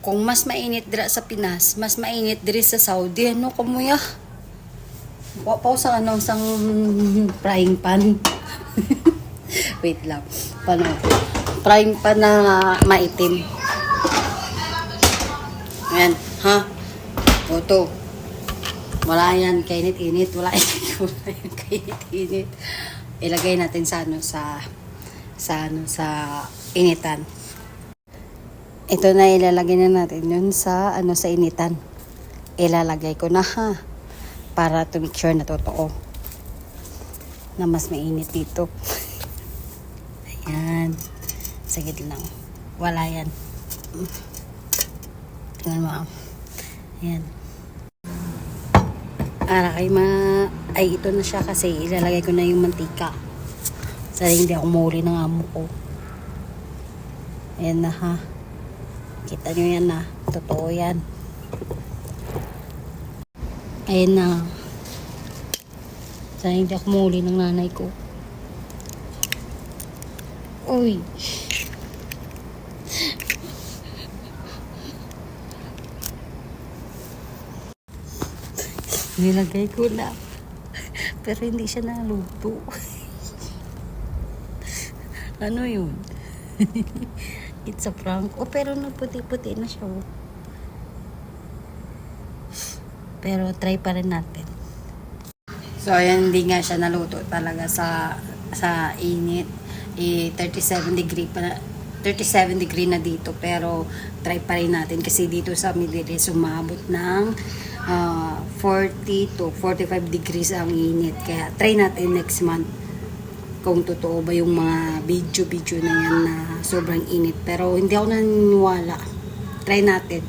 Kung mas mainit dira sa Pinas, mas mainit diri sa Saudi, ano kamuya? Pa sa ano, sang frying pan. Wait lang. Paano? Frying pan na maitim. Ayan, ha? Oto. Wala yan, kainit-init. Wala yan, kainit-init. Ilagay natin sa ano, sa initan. Ito na ilalagay na natin yun sa ano, sa initan. Ilalagay ko na, ha, para to make sure na totoo na mas mainit dito. Ayan, sagit lang, wala yan. Tingnan mo, ayan. Ay, ito na siya kasi ilalagay ko na yung mantika sa hindi ako mahuli ng amo ko. Ayan na, ha. Kita nyo yan, na totoo yan. Ayan na. Sana hindi ako mahuli ng nanay ko. Uy. Nilagay ko na. Pero hindi siya naluto. Ano yun? It's a prank. Oh, pero nagputi-puti na siya. Oh. Pero try pa rin natin. So, ayan, hindi nga siya naluto talaga sa init. 37 degree na dito. Pero try pa rin natin kasi dito sa Middle East umabot ng 40 to 45 degrees ang init. Kaya try natin next month kung totoo ba yung mga video na yan na sobrang init. Pero hindi ako naniniwala. Try natin.